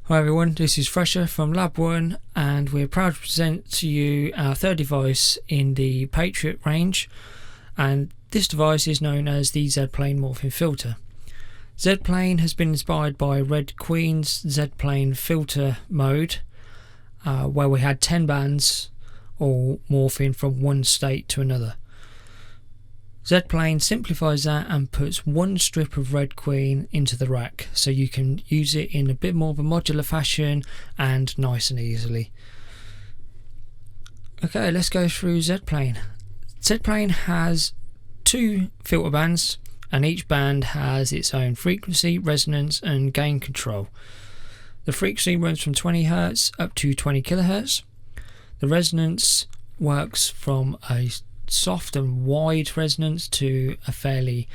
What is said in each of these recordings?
Hi everyone, this is Fresher from Lab 1 and we're proud to present to you our third device in the Patriot range, and this device is known as the ZPlane Morphing Filter. ZPlane has been inspired by Red Queen's ZPlane filter mode, where we had 10 bands all morphing from one state to another. ZPlane simplifies that and puts one strip of Red Queen into the rack, so you can use it in a bit more of a modular fashion and nice and easily. Okay, let's go through ZPlane. ZPlane has 2 filter bands, and each band has its own frequency, resonance and gain control. The frequency runs from 20 Hz up to 20 kHz. The resonance works from a soft and wide resonance to a fairly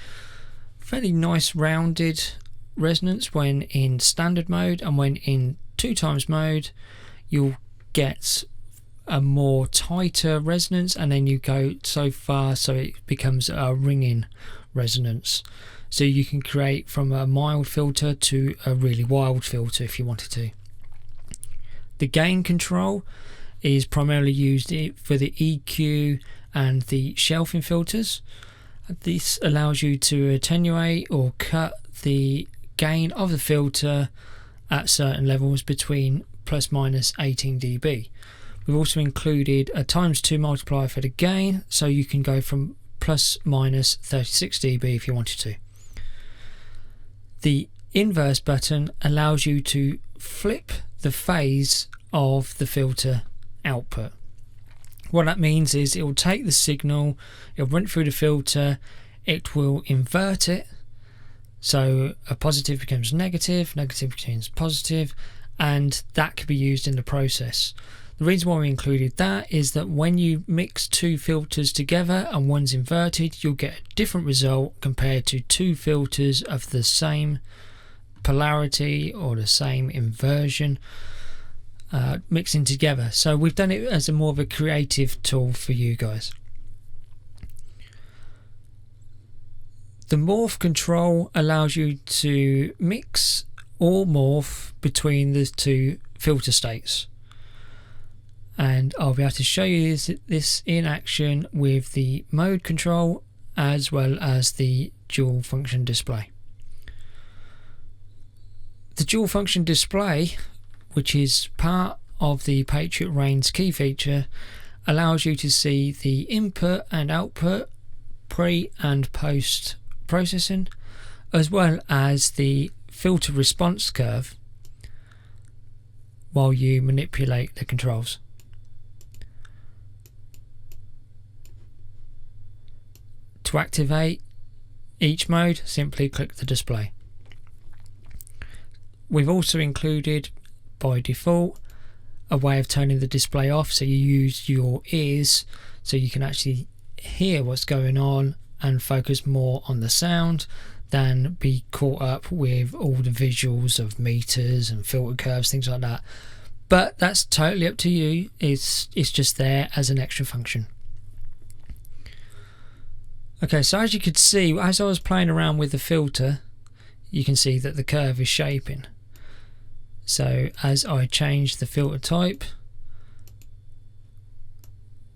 nice rounded resonance when in standard mode, and when in 2x mode you'll get a more tighter resonance, and then you go so far so it becomes a ringing resonance, so you can create from a mild filter to a really wild filter if you wanted to. The gain control is primarily used for the EQ and the shelving filters. This allows you to attenuate or cut the gain of the filter at certain levels between plus minus 18 dB. We've also included a ×2 multiplier for the gain, so you can go from plus minus 36 dB if you wanted to. The inverse button allows you to flip the phase of the filter output. What that means is it will take the signal, it will run through the filter, it will invert it, so a positive becomes negative, negative becomes positive, and that can be used in the process. The reason why we included that is that when you mix 2 filters together and one's inverted, you'll get a different result compared to 2 filters of the same polarity or the same inversion mixing together. So we've done it as a more of a creative tool for you guys. The morph control allows you to mix or morph between the 2 filter states, and I'll be able to show you this in action with the mode control as well as the dual function display. The dual function display, which is part of the Patriot range key feature, allows you to see the input and output, pre and post processing, as well as the filter response curve while you manipulate the controls. To activate each mode, simply click the display. We've also included by default a way of turning the display off, so you use your ears so you can actually hear what's going on and focus more on the sound than be caught up with all the visuals of meters and filter curves, things like that. But that's totally up to you. It's just there as an extra function. Okay, so as you could see, as I was playing around with the filter, you can see that the curve is shaping. So as I change the filter type,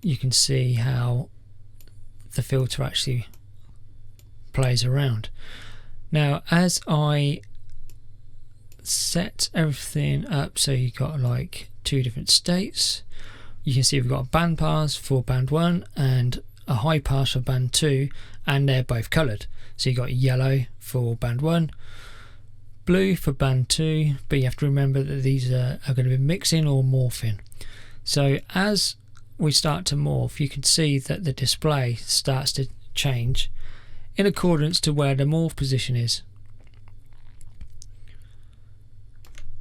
you can see how the filter actually plays around. Now as I set everything up so you got like 2 different states, you can see we've got a band pass for band 1 and a high pass for band 2, and they're both coloured. So you got yellow for band 1, blue for band 2, but you have to remember that these are going to be mixing or morphing. So as we start to morph, you can see that the display starts to change in accordance to where the morph position is.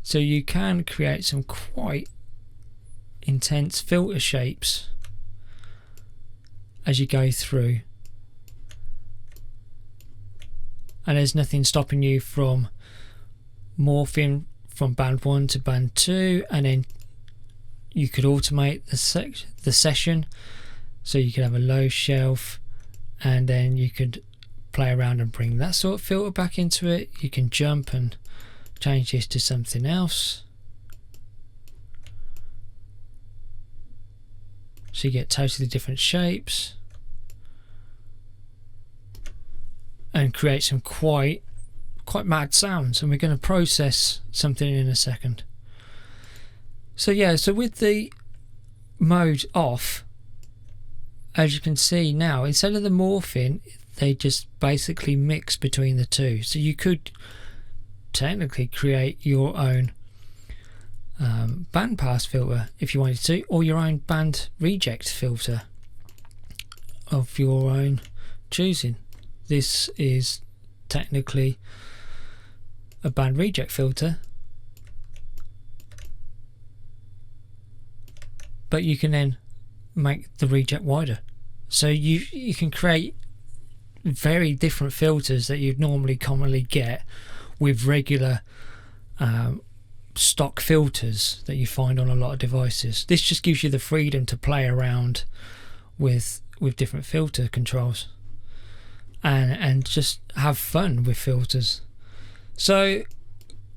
So you can create some quite intense filter shapes as you go through, and there's nothing stopping you from morphing from band 1 to band 2, and then you could automate the session, so you could have a low shelf and then you could play around and bring that sort of filter back into it. You can jump and change this to something else. so you get totally different shapes and create some quite mad sounds, and we're going to process something in a second. So yeah, so with the mode off, as you can see now, instead of the morphing, they just basically mix between the two. So you could technically create your own bandpass filter if you wanted to, or your own band reject filter of your own choosing. This is technically a band reject filter, but you can then make the reject wider, so you can create very different filters that you'd normally commonly get with regular stock filters that you find on a lot of devices. This just gives you the freedom to play around with different filter controls and just have fun with filters. So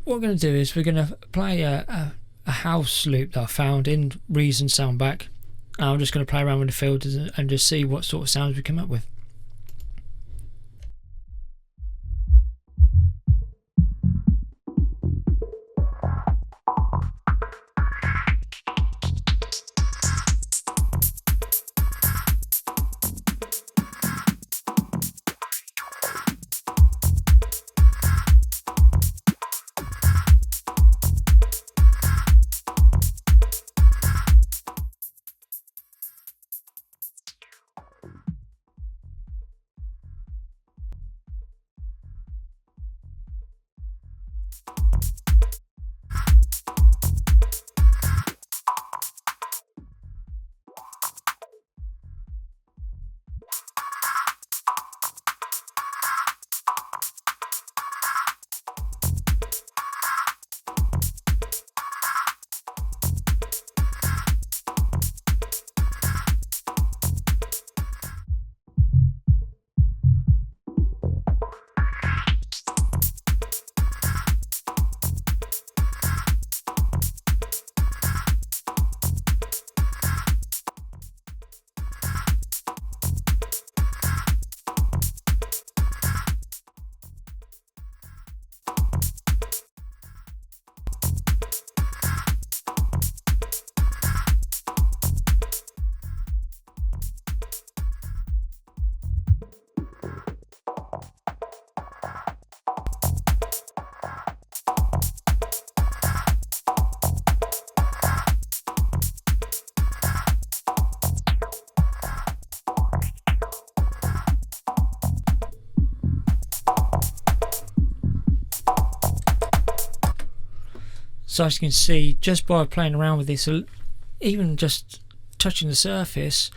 what we're going to do is we're going to play a house loop that I found in Reason Soundback. I'm just going to play around with the filters and just see what sort of sounds we come up with. So as you can see, just by playing around with this, even just touching the surface,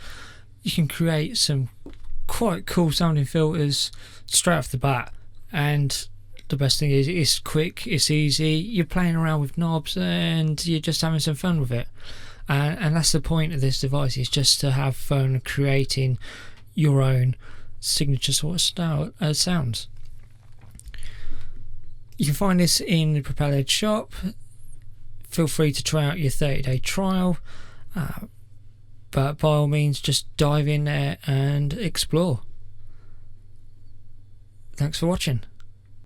you can create some quite cool sounding filters straight off the bat. And the best thing is it's quick, it's easy, you're playing around with knobs and you're just having some fun with it. And that's the point of this device, is just to have fun creating your own signature sort of style sounds. You can find this in the Propellerhead shop. Feel free to try out your 30-day trial, but by all means just dive in there and explore. Thanks for watching.